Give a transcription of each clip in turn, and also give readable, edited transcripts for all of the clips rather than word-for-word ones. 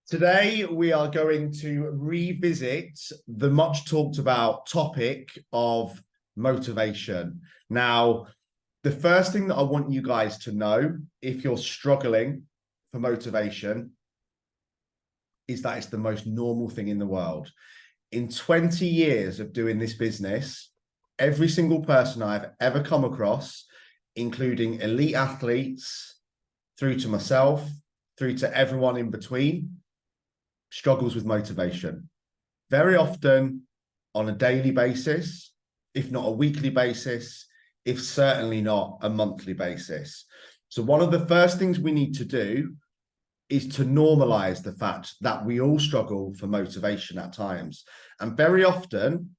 Today, we are going to revisit the much talked about topic of motivation. Now, the first thing that I want you guys to know, if you're struggling for motivation, is that it's the most normal thing in the world. In 20 years of doing this business, every single person I've ever come across, including elite athletes, through to myself, through to everyone in between, struggles with motivation. Very often on a daily basis, if not a weekly basis, if certainly not a monthly basis. So one of the first things we need to do is to normalize the fact that we all struggle for motivation at times. And very often,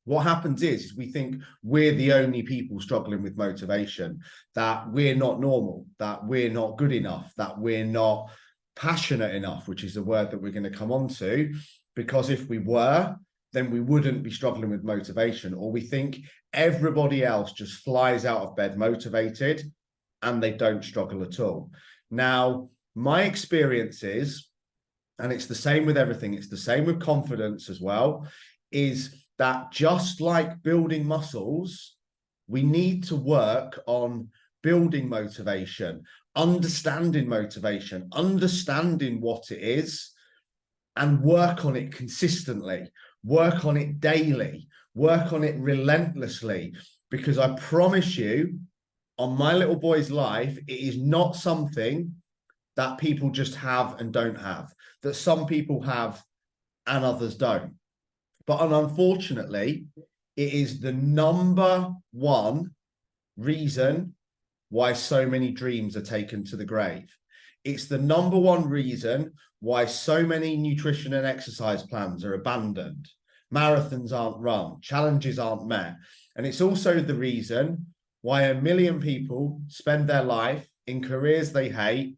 what happens is we think we're the only people struggling with motivation, that we're not normal, that we're not good enough, that we're not passionate enough, which is a word that we're going to come on to, because if we were, then we wouldn't be struggling with motivation. Or we think everybody else just flies out of bed motivated and they don't struggle at all. Now, my experience is, and it's the same with everything, it's the same with confidence as well, is that just like building muscles, we need to work on building motivation, understanding motivation, understanding what it is, and work on it consistently, work on it daily, work on it relentlessly. Because I promise you, on my little boy's life, it is not something that people just have and don't have, that some people have and others don't. But unfortunately, it is the number one reason why so many dreams are taken to the grave. It's the number one reason why so many nutrition and exercise plans are abandoned. Marathons aren't run, challenges aren't met. And it's also the reason why 1 million people spend their life in careers they hate,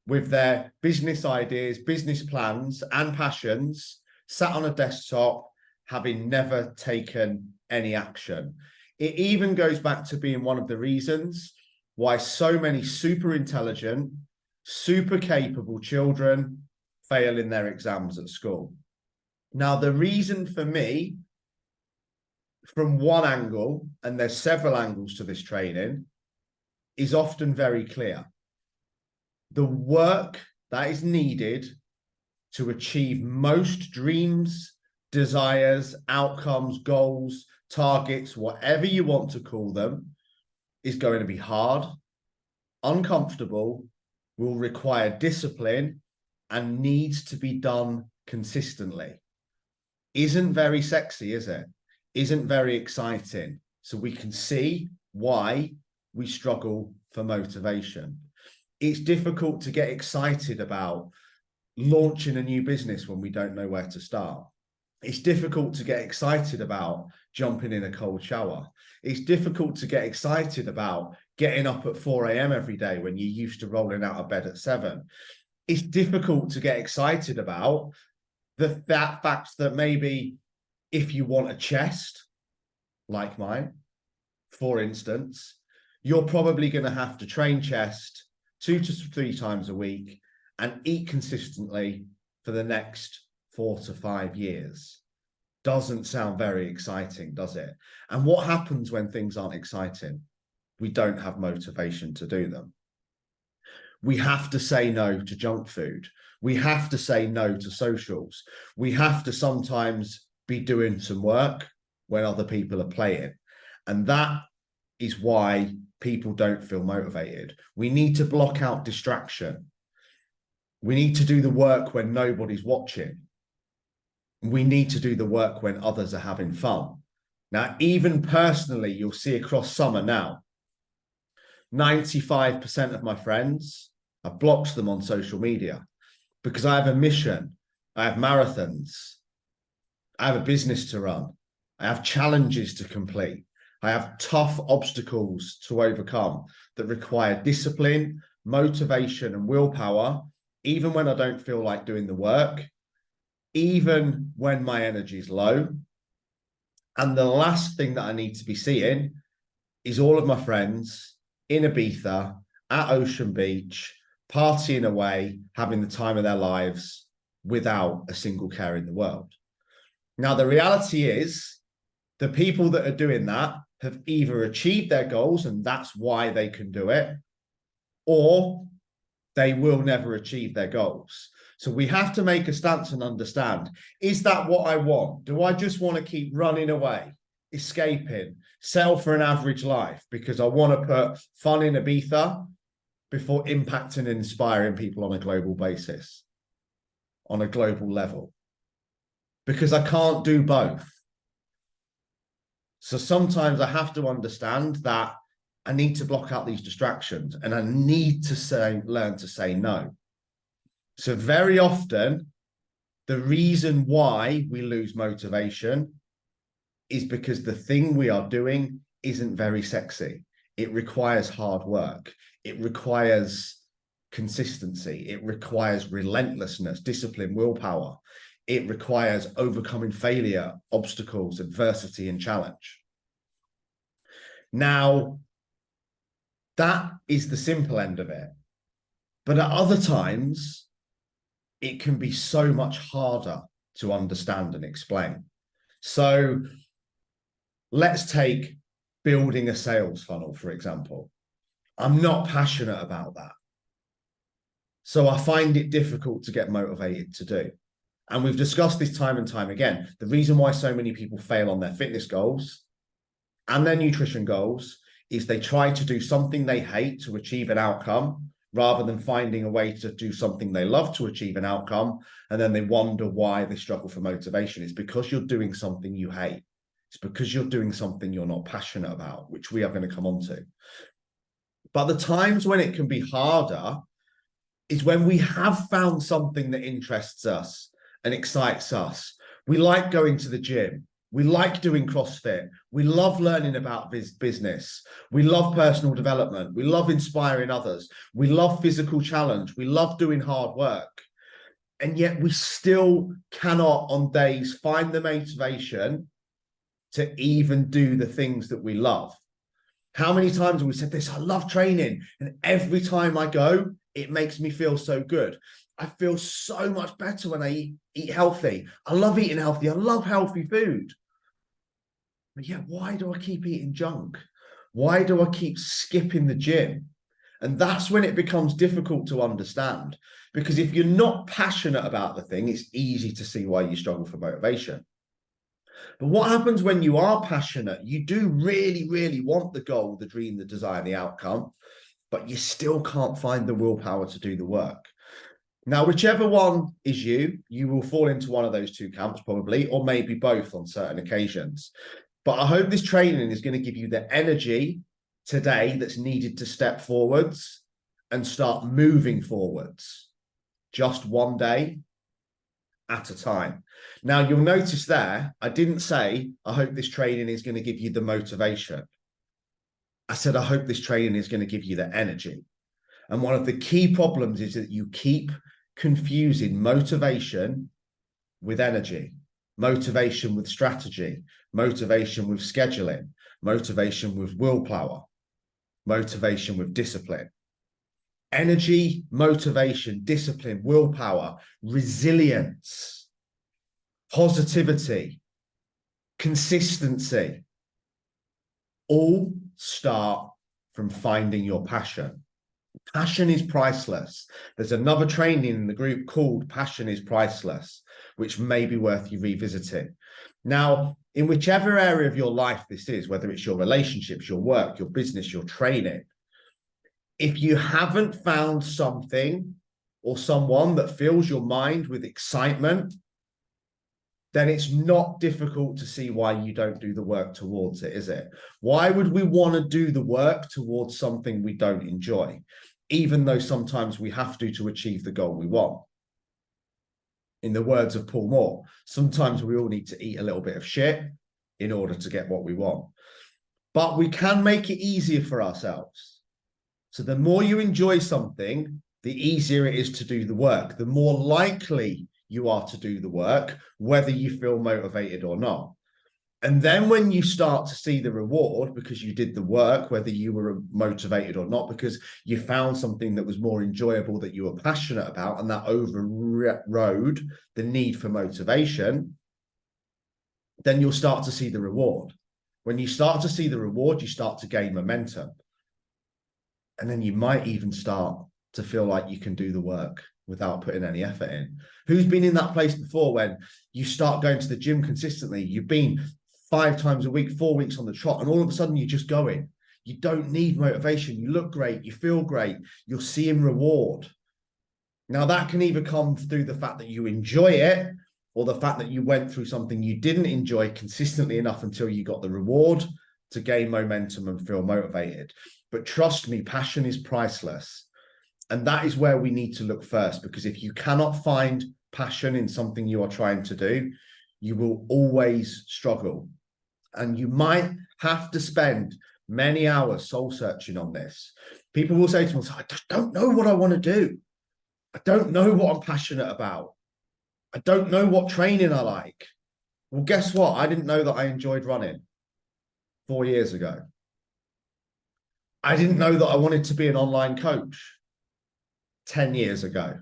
with their business ideas, business plans, and passions sat on a desktop, having never taken any action. It even goes back to being one of the reasons why so many super intelligent, super capable children fail in their exams at school. Now, the reason for me, from one angle, and there's several angles to this training, is often very clear. The work that is needed to achieve most dreams, desires, outcomes, goals, targets, whatever you want to call them, is going to be hard, uncomfortable, will require discipline, and needs to be done consistently. Isn't very sexy, is it? Isn't very exciting. So we can see why we struggle for motivation. It's difficult to get excited about launching a new business when we don't know where to start. It's difficult to get excited about jumping in a cold shower. It's difficult to get excited about getting up at 4 a.m. every day when you're used to rolling out of bed at 7. It's difficult to get excited about that fact that maybe if you want a chest, like mine, for instance, you're probably going to have to train chest 2 to 3 times a week and eat consistently for the next 4 to 5 years. Doesn't sound very exciting, does it? And what happens when things aren't exciting? We don't have motivation to do them. We have to say no to junk food. We have to say no to socials. We have to sometimes be doing some work when other people are playing. And that is why people don't feel motivated. We need to block out distraction. We need to do the work when nobody's watching. We need to do the work when others are having fun. Now, even personally, you'll see across summer now, 95% of my friends, I've blocked them on social media because I have a mission. I have marathons. I have a business to run. I have challenges to complete. I have tough obstacles to overcome that require discipline, motivation, and willpower, even when I don't feel like doing the work, even when my energy is low. And the last thing that I need to be seeing is all of my friends in Ibiza, at Ocean Beach, partying away, having the time of their lives without a single care in the world. Now, the reality is the people that are doing that have either achieved their goals and that's why they can do it, or they will never achieve their goals. So we have to make a stance and understand, is that what I want? Do I just want to keep running away, escaping, settle for an average life because I want to put fun in Ibiza before impacting and inspiring people on a global basis, on a global level? Because I can't do both. So sometimes I have to understand that I need to block out these distractions and I need to learn to say no. So very often, the reason why we lose motivation is because the thing we are doing isn't very sexy. It requires hard work. It requires consistency. It requires relentlessness, discipline, willpower. It requires overcoming failure, obstacles, adversity, and challenge. Now, that is the simple end of it. But at other times, it can be so much harder to understand and explain. So let's take building a sales funnel, for example. I'm not passionate about that. So I find it difficult to get motivated to do. And we've discussed this time and time again. The reason why so many people fail on their fitness goals and their nutrition goals is they try to do something they hate to achieve an outcome rather than finding a way to do something they love to achieve an outcome. And then they wonder why they struggle for motivation. It's because you're doing something you hate. It's because you're doing something you're not passionate about, which we are going to come on to. But the times when it can be harder is when we have found something that interests us and excites us. We like going to the gym. We like doing CrossFit. We love learning about business. We love personal development. We love inspiring others. We love physical challenge. We love doing hard work. And yet we still cannot on days find the motivation to even do the things that we love. How many times have we said this? I love training. And every time I go, it makes me feel so good. I feel so much better when I eat healthy. I love eating healthy. I love healthy food. But yeah, why do I keep eating junk? Why do I keep skipping the gym? And that's when it becomes difficult to understand. Because if you're not passionate about the thing, it's easy to see why you struggle for motivation. But what happens when you are passionate? You do really, really want the goal, the dream, the desire, the outcome, but you still can't find the willpower to do the work. Now, whichever one is you will fall into one of those two camps probably, or maybe both on certain occasions. But I hope this training is going to give you the energy today that's needed to step forwards and start moving forwards, just one day at a time. Now, you'll notice there, I didn't say, I hope this training is going to give you the motivation. I said, I hope this training is going to give you the energy. And one of the key problems is that you keep confusing motivation with energy, motivation with strategy, motivation with scheduling, motivation with willpower, motivation with discipline. Energy, motivation, discipline, willpower, resilience, positivity, consistency, all start from finding your passion. Passion is priceless. There's another training in the group called Passion is Priceless, which may be worth you revisiting. Now, in whichever area of your life this is, whether it's your relationships, your work, your business, your training, if you haven't found something or someone that fills your mind with excitement, then it's not difficult to see why you don't do the work towards it, is it? Why would we want to do the work towards something we don't enjoy, even though sometimes we have to achieve the goal we want? In the words of Paul Moore, sometimes we all need to eat a little bit of shit in order to get what we want. But we can make it easier for ourselves. So the more you enjoy something, the easier it is to do the work, the more likely you are to do the work, whether you feel motivated or not. And then when you start to see the reward because you did the work, whether you were motivated or not, because you found something that was more enjoyable that you were passionate about, and that overrode the need for motivation, then you'll start to see the reward. When you start to see the reward, you start to gain momentum. And then you might even start to feel like you can do the work without putting any effort in. Who's been in that place before when you start going to the gym consistently? You've been 5 times a week, 4 weeks on the trot, and all of a sudden you're just going. You don't need motivation. You look great. You feel great. You're seeing reward. Now, that can either come through the fact that you enjoy it, or the fact that you went through something you didn't enjoy consistently enough until you got the reward to gain momentum and feel motivated. But trust me, passion is priceless. And that is where we need to look first, because if you cannot find passion in something you are trying to do, you will always struggle. And you might have to spend many hours soul searching on this. People will say to me, I just don't know what I want to do. I don't know what I'm passionate about. I don't know what training I like. Well, guess what? I didn't know that I enjoyed running 4 years ago. I didn't know that I wanted to be an online coach 10 years ago.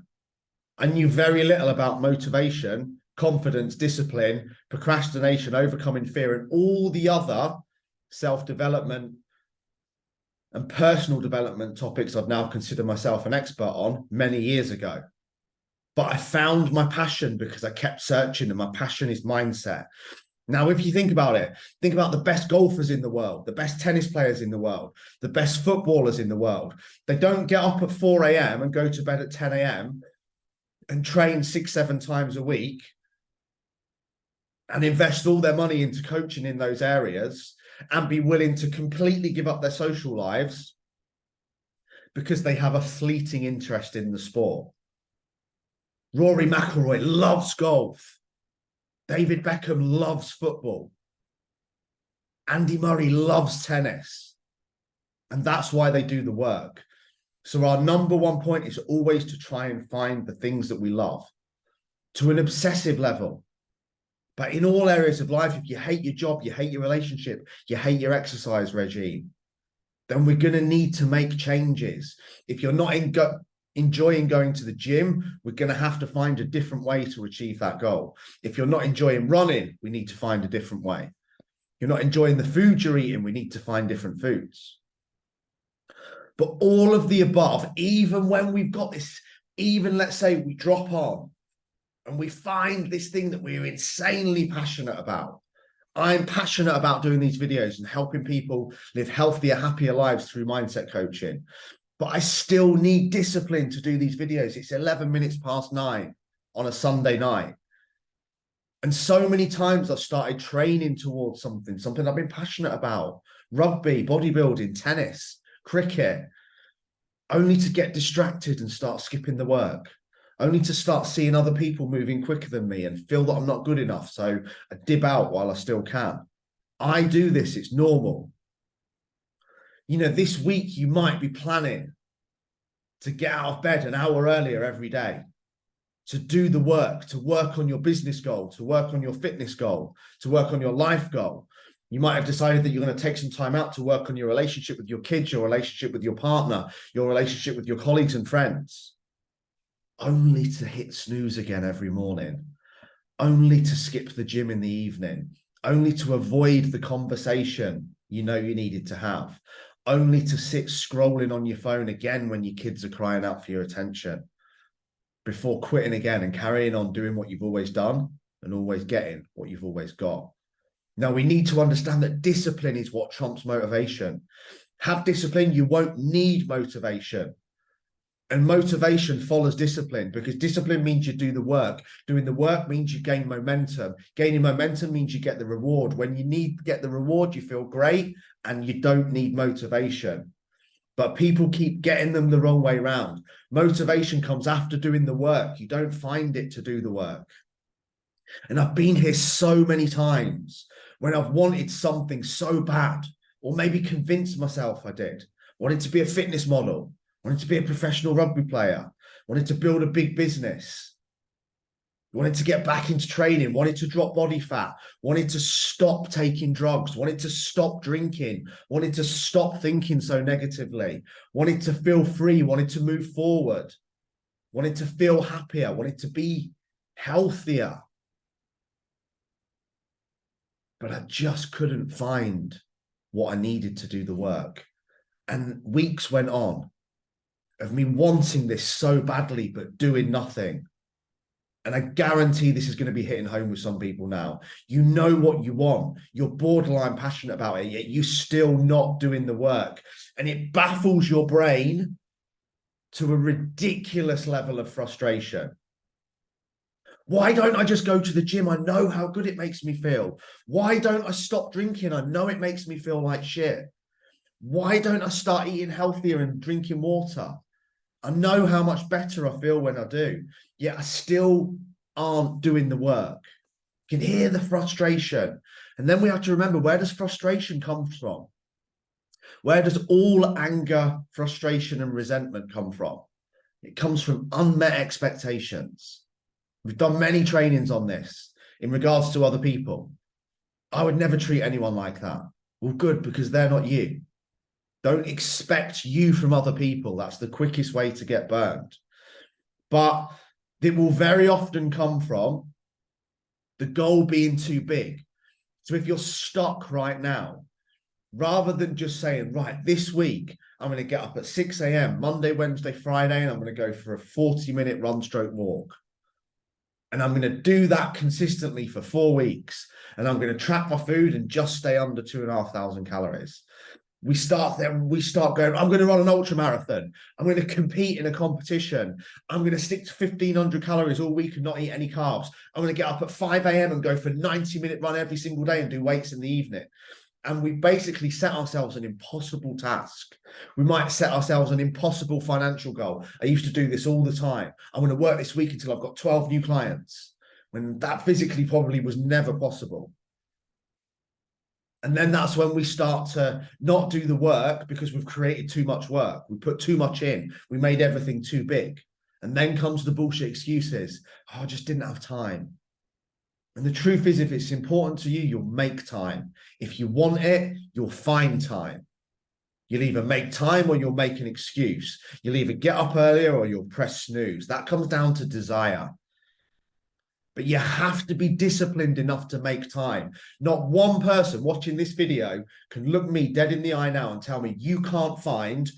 I knew very little about motivation, confidence, discipline, procrastination, overcoming fear, and all the other self-development and personal development topics I've now considered myself an expert on many years ago. But I found my passion because I kept searching, and my passion is mindset. Now, if you think about it, think about the best golfers in the world, the best tennis players in the world, the best footballers in the world. They don't get up at 4 a.m. and go to bed at 10 a.m. and train 6-7 times a week and invest all their money into coaching in those areas and be willing to completely give up their social lives because they have a fleeting interest in the sport. Rory McIlroy loves golf. David Beckham loves football. Andy Murray loves tennis. And that's why they do the work. So our number one point is always to try and find the things that we love to an obsessive level. But in all areas of life, if you hate your job, you hate your relationship, you hate your exercise regime, then we're going to need to make changes. If you're not enjoying going to the gym, we're going to have to find a different way to achieve that goal. If you're not enjoying running, we need to find a different way. You're not enjoying the food you're eating, we need to find different foods. But all of the above, even when we've got this, even let's say we drop on and we find this thing that we're insanely passionate about. I'm passionate about doing these videos and helping people live healthier, happier lives through mindset coaching. But I still need discipline to do these videos. It's 11 minutes past 9 on a Sunday night. And so many times I've started training towards something I've been passionate about. Rugby, bodybuilding, tennis, cricket, only to get distracted and start skipping the work, only to start seeing other people moving quicker than me and feel that I'm not good enough. So I dip out while I still can. I do this, it's normal. You know, this week you might be planning to get out of bed an hour earlier every day, to do the work, to work on your business goal, to work on your fitness goal, to work on your life goal. You might have decided that you're going to take some time out to work on your relationship with your kids, your relationship with your partner, your relationship with your colleagues and friends, only to hit snooze again every morning, only to skip the gym in the evening, only to avoid the conversation you know you needed to have, only to sit scrolling on your phone again when your kids are crying out for your attention, before quitting again and carrying on doing what you've always done and always getting what you've always got. Now, we need to understand that discipline is what trumps motivation. Have discipline, you won't need motivation. And motivation follows discipline, because discipline means you do the work. Doing the work means you gain momentum. Gaining momentum means you get the reward. When you get the reward, you feel great and you don't need motivation. But people keep getting them the wrong way around. Motivation comes after doing the work. You don't find it to do the work. And I've been here so many times when I've wanted something so bad, or maybe convinced myself I did. Wanted to be a fitness model, wanted to be a professional rugby player, wanted to build a big business. wanted to get back into training, wanted to drop body fat, wanted to stop taking drugs, wanted to stop drinking, wanted to stop thinking so negatively, wanted to feel free, wanted to move forward, wanted to feel happier, wanted to be healthier. But I just couldn't find what I needed to do the work. And weeks went on of me wanting this so badly, but doing nothing. And I guarantee this is going to be hitting home with some people now. You know what you want. You're borderline passionate about it, yet you're still not doing the work. And it baffles your brain to a ridiculous level of frustration. Why don't I just go to the gym? I know how good it makes me feel. Why don't I stop drinking? I know it makes me feel like shit. Why don't I start eating healthier and drinking water? I know how much better I feel when I do, yet I still aren't doing the work. You can hear the frustration. And then we have to remember, where does frustration come from? Where does all anger, frustration, and resentment come from? It comes from unmet expectations. We've done many trainings on this in regards to other people. I would never treat anyone like that. Well, good, because they're not you. Don't expect you from other people. That's the quickest way to get burned. But it will very often come from the goal being too big. So if you're stuck right now, rather than just saying, right, this week, I'm going to get up at 6 a.m., Monday, Wednesday, Friday, and I'm going to go for a 40-minute run stroke walk. And I'm going to do that consistently for 4 weeks. And I'm going to track my food and just stay under 2,500 calories. We start going, I'm going to run an ultra marathon. I'm going to compete in a competition. I'm going to stick to 1,500 calories all week and not eat any carbs. I'm going to get up at 5 a.m. and go for a 90-minute run every single day and do weights in the evening. And we basically set ourselves an impossible task. We might set ourselves an impossible financial goal. I used to do this all the time. I'm going to work this week until I've got 12 new clients, when that physically probably was never possible. And then that's when we start to not do the work because we've created too much work. We put too much in. We made everything too big. And then comes the bullshit excuses. Oh, I just didn't have time. And the truth is, if it's important to you, you'll make time. If you want it, you'll find time. You'll either make time or you'll make an excuse. You'll either get up earlier or you'll press snooze. That comes down to desire. But you have to be disciplined enough to make time. Not one person watching this video can look me dead in the eye now and tell me you can't find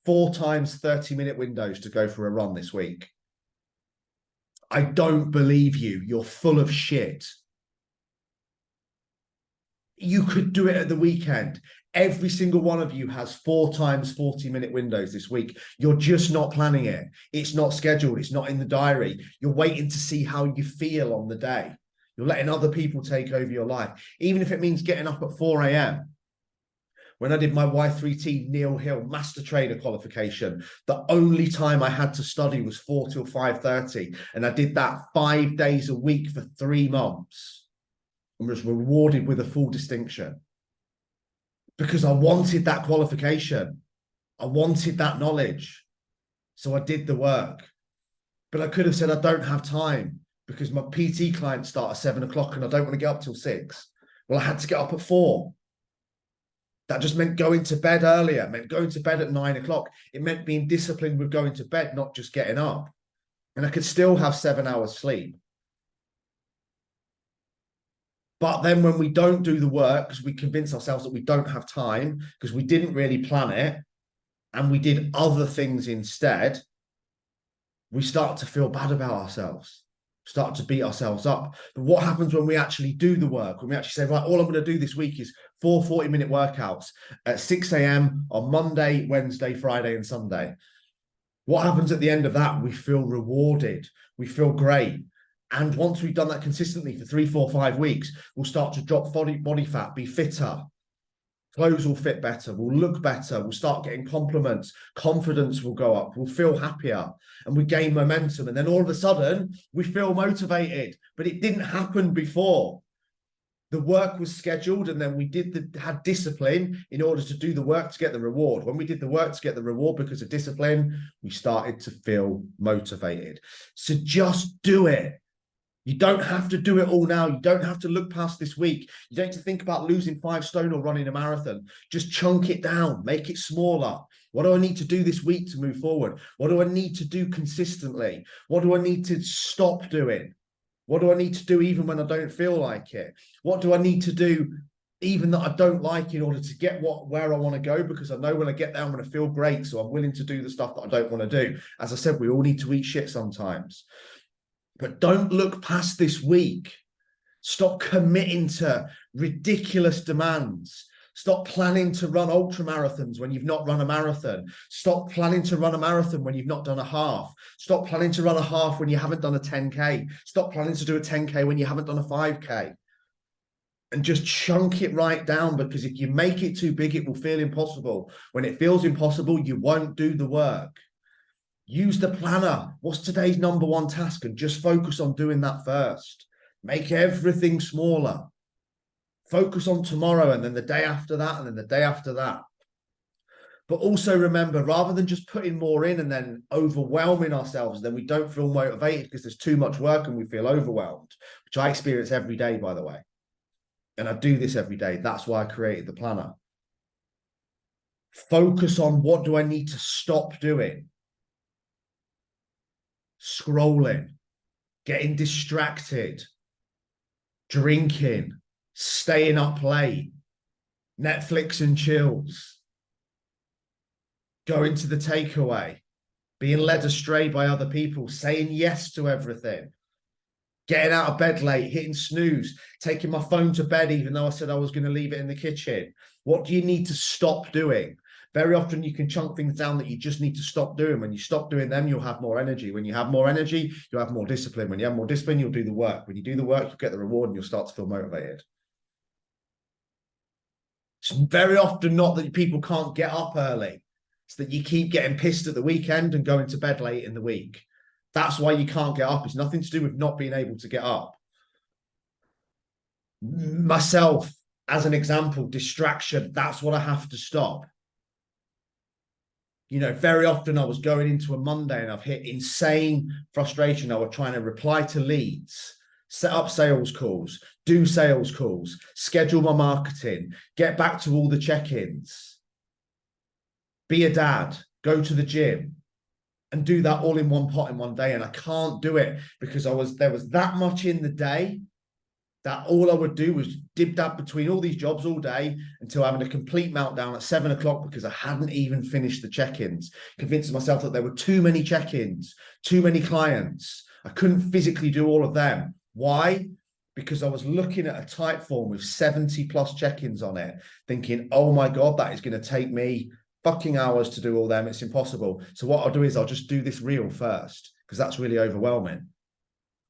4 times 30-minute windows to go for a run this week. I don't believe you. You're full of shit. You could do it at the weekend. Every single one of you has 4 times 40-minute windows this week. You're just not planning it. It's not scheduled. It's not in the diary. You're waiting to see how you feel on the day. You're letting other people take over your life, even if it means getting up at 4 a.m. When I did my Y3T Neil Hill Master Trader qualification, the only time I had to study was 4 till 5:30. And I did that 5 days a week for 3 months and was rewarded with a full distinction. Because I wanted that qualification. I wanted that knowledge. So I did the work. But I could have said, I don't have time because my PT clients start at 7 o'clock and I don't want to get up till 6. Well, I had to get up at 4. That just meant going to bed earlier. It meant going to bed at 9 o'clock. It meant being disciplined with going to bed, not just getting up. And I could still have 7 hours sleep. But then when we don't do the work, because we convince ourselves that we don't have time, because we didn't really plan it, and we did other things instead, we start to feel bad about ourselves, start to beat ourselves up. But what happens when we actually do the work? When we actually say, right, all I'm going to do this week is 4 40-minute workouts at 6 a.m. on Monday, Wednesday, Friday, and Sunday. What happens at the end of that? We feel rewarded. We feel great. And once we've done that consistently for 3, 4, 5 weeks, we'll start to drop body fat, be fitter. Clothes will fit better. We'll look better. We'll start getting compliments. Confidence will go up. We'll feel happier and we gain momentum. And then all of a sudden we feel motivated, but it didn't happen before. The work was scheduled and then we had discipline in order to do the work to get the reward. When we did the work to get the reward because of discipline, we started to feel motivated. So just do it. You don't have to do it all now. You don't have to look past this week. You don't have to think about losing 5 stone or running a marathon. Just chunk it down, make it smaller. What do I need to do this week to move forward? What do I need to do consistently? What do I need to stop doing? What do I need to do even when I don't feel like it? What do I need to do even that I don't like in order to get where I want to go? Because I know when I get there, I'm going to feel great. So I'm willing to do the stuff that I don't want to do. As I said, we all need to eat shit sometimes. But don't look past this week. Stop committing to ridiculous demands. Stop planning to run ultra marathons when you've not run a marathon. Stop planning to run a marathon when you've not done a half. Stop planning to run a half when you haven't done a 10K. Stop planning to do a 10K when you haven't done a 5K. And just chunk it right down, because if you make it too big, it will feel impossible. When it feels impossible, you won't do the work. Use the planner. What's today's number one task? And just focus on doing that first. Make everything smaller. Focus on tomorrow, and then the day after that, and then the day after that. But also remember, rather than just putting more in and then overwhelming ourselves, then we don't feel motivated because there's too much work and we feel overwhelmed, which I experience every day, by the way. And I do this every day. That's why I created the planner. Focus on, what do I need to stop doing? Scrolling, getting distracted, drinking, staying up late, Netflix and chills, going to the takeaway, being led astray by other people, saying yes to everything, getting out of bed late, hitting snooze, taking my phone to bed even though I said I was going to leave it in the kitchen. What do you need to stop doing? Very often you can chunk things down that you just need to stop doing. When you stop doing them, you'll have more energy. When you have more energy, you'll have more discipline. When you have more discipline, you'll do the work. When you do the work, you'll get the reward and you'll start to feel motivated. It's very often not that people can't get up early. It's that you keep getting pissed at the weekend and going to bed late in the week. That's why you can't get up. It's nothing to do with not being able to get up. Myself, as an example, distraction, that's what I have to stop. You know, very often I was going into a Monday and I've hit insane frustration. I was trying to reply to leads, set up sales calls, do sales calls, schedule my marketing, get back to all the check-ins, be a dad, go to the gym, and do that all in one pot in one day. And I can't do it because there was that much in the day that all I would do was dib dab between all these jobs all day until having a complete meltdown at 7 o'clock because I hadn't even finished the check-ins, convincing myself that there were too many check-ins, too many clients. I couldn't physically do all of them. Why? Because I was looking at a type form with 70 plus check-ins on it, thinking, oh my God, that is going to take me fucking hours to do all them. It's impossible. So what I'll do is I'll just do this reel first because that's really overwhelming.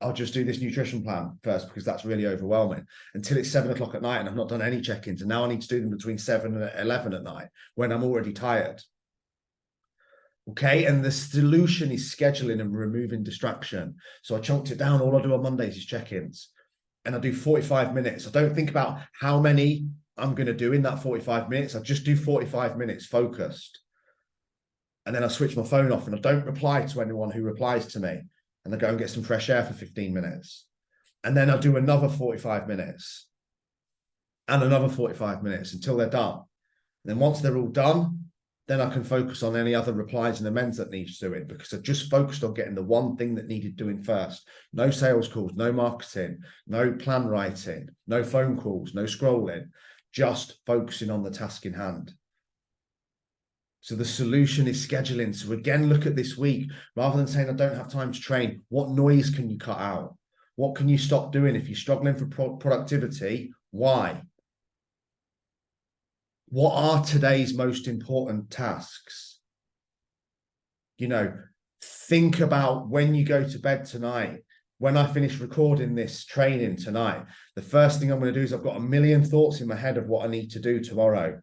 I'll just do this nutrition plan first because that's really overwhelming, until it's 7 o'clock at night and I've not done any check-ins. And now I need to do them between 7 and 11 at night when I'm already tired. Okay. And the solution is scheduling and removing distraction. So I chunked it down. All I do on Mondays is check-ins, and I do 45 minutes. I don't think about how many I'm going to do in that 45 minutes. I just do 45 minutes focused. And then I switch my phone off and I don't reply to anyone who replies to me. And I go and get some fresh air for 15 minutes. And then I'll do another 45 minutes and another 45 minutes until they're done. And then once they're all done, then I can focus on any other replies and amends that needs doing, because I just focused on getting the one thing that needed doing first. No sales calls, no marketing, no plan writing, no phone calls, no scrolling, just focusing on the task in hand. So the solution is scheduling. So again, look at this week. Rather than saying, I don't have time to train, what noise can you cut out? What can you stop doing? If you're struggling for productivity, why? What are today's most important tasks? You know, think about when you go to bed tonight. When I finish recording this training tonight, the first thing I'm going to do is I've got a million thoughts in my head of what I need to do tomorrow.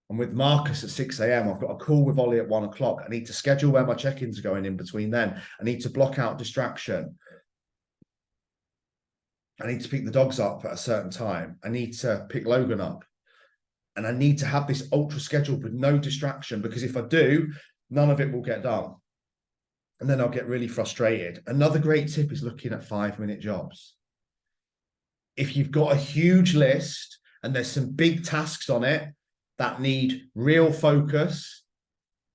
And with Marcus at 6 a.m, I've got a call with Ollie at 1 o'clock. I need to schedule where my check-ins are going in between then. I need to block out distraction. I need to pick the dogs up at a certain time. I need to pick Logan up. And I need to have this ultra schedule with no distraction, because if I do, none of it will get done. and then I'll get really frustrated. Another great tip is looking at 5-minute jobs. If you've got a huge list and there's some big tasks on it that need real focus,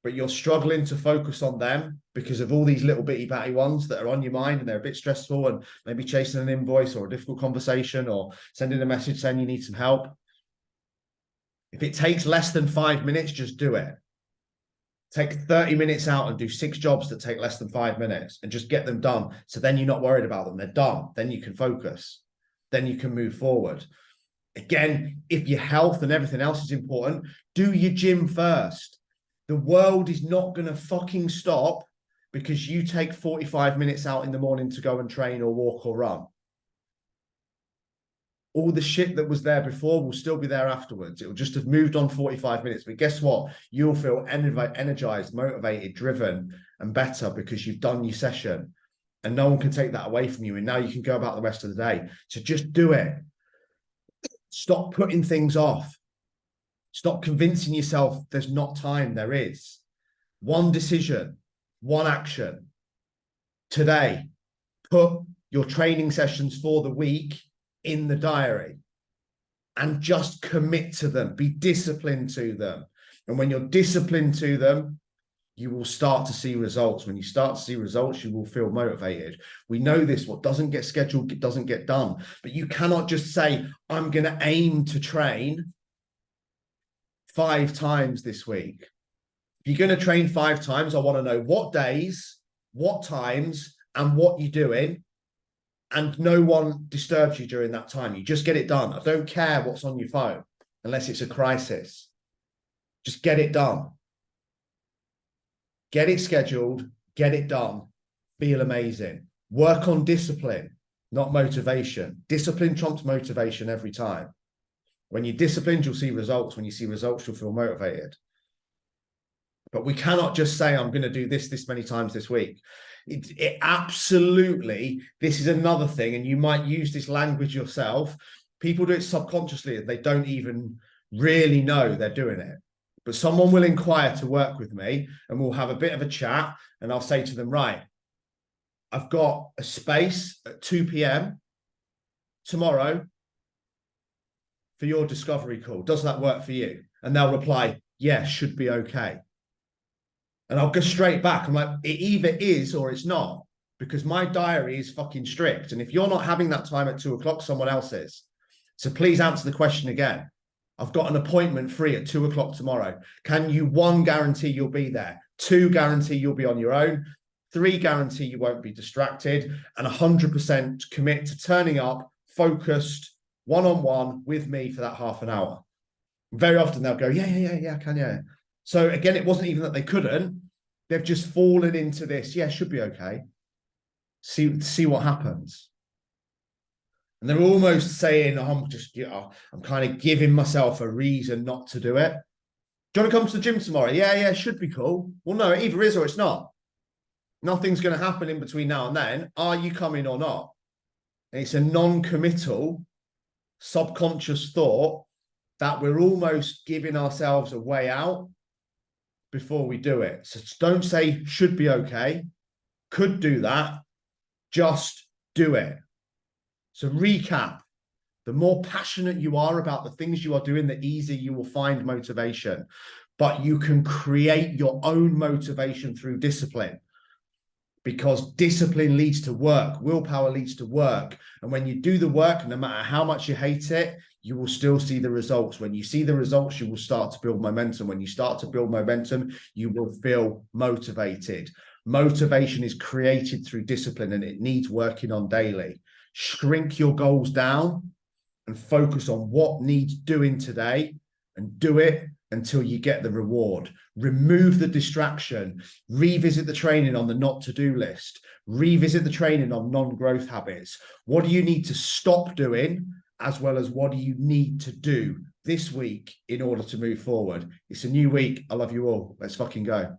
but you're struggling to focus on them because of all these little bitty batty ones that are on your mind and they're a bit stressful, and maybe chasing an invoice or a difficult conversation or sending a message saying you need some help. If it takes less than 5 minutes, just do it. Take 30 minutes out and do 6 jobs that take less than 5 minutes and just get them done. So then you're not worried about them. They're done. Then you can focus. Then you can move forward. Again, if your health and everything else is important, do your gym first. The world is not going to fucking stop because you take 45 minutes out in the morning to go and train or walk or run. All the shit that was there before will still be there afterwards. It will just have moved on 45 minutes. But guess what? You'll feel energized, motivated, driven, and better because you've done your session. And no one can take that away from you. And now you can go about the rest of the day. So just do it. Stop putting things off. Stop convincing yourself there's not time. There is. One decision, one action. Today, put your training sessions for the week in the diary and just commit to them. Be disciplined to them. And when you're disciplined to them, you will start to see results. When you start to see results, you will feel motivated. We know this. What doesn't get scheduled, it doesn't get done. But you cannot just say, I'm going to aim to train 5 times this week. If you're going to train 5 times, I want to know what days, what times, and what you're doing. And no one disturbs you during that time. You just get it done. I don't care what's on your phone unless it's a crisis. Just get it done. Get it scheduled, get it done, feel amazing. Work on discipline, not motivation. Discipline trumps motivation every time. When you're disciplined, you'll see results. When you see results, you'll feel motivated. But we cannot just say, I'm going to do this many times this week. It absolutely, this is another thing, and you might use this language yourself. People do it subconsciously, and they don't even really know they're doing it. But someone will inquire to work with me and we'll have a bit of a chat, and I'll say to them, right, I've got a space at 2 p.m. tomorrow for your discovery call. Does that work for you? And they'll reply, yeah, should be okay. And I'll go straight back. I'm like, it either is or it's not, because my diary is fucking strict. And if you're not having that time at 2 o'clock, someone else is. So please answer the question again. I've got an appointment free at 2 o'clock tomorrow. Can you, 1, guarantee you'll be there? 2, guarantee you'll be on your own? 3, guarantee you won't be distracted? And 100% commit to turning up, focused, one-on-one with me for that half an hour. Very often they'll go, yeah, I can, yeah. So again, it wasn't even that they couldn't. They've just fallen into this, yeah, should be okay. See what happens. And they're almost saying, oh, I'm kind of giving myself a reason not to do it. Do you want to come to the gym tomorrow? Yeah, should be cool. Well, no, it either is or it's not. Nothing's going to happen in between now and then. Are you coming or not? And it's a non-committal, subconscious thought that we're almost giving ourselves a way out before we do it. So don't say should be okay, could do that, just do it. So recap, the more passionate you are about the things you are doing, the easier you will find motivation. But you can create your own motivation through discipline, because discipline leads to work. Willpower leads to work. And when you do the work, no matter how much you hate it, you will still see the results. When you see the results, you will start to build momentum. When you start to build momentum, you will feel motivated. Motivation is created through discipline, and it needs working on daily. Shrink your goals down and focus on what needs doing today, and do it until you get the reward. Remove the distraction. Revisit the training on the not to-do list. Revisit the training on non-growth habits. What do you need to stop doing, as well as what do you need to do this week in order to move forward? It's a new week. I love you all. Let's fucking go.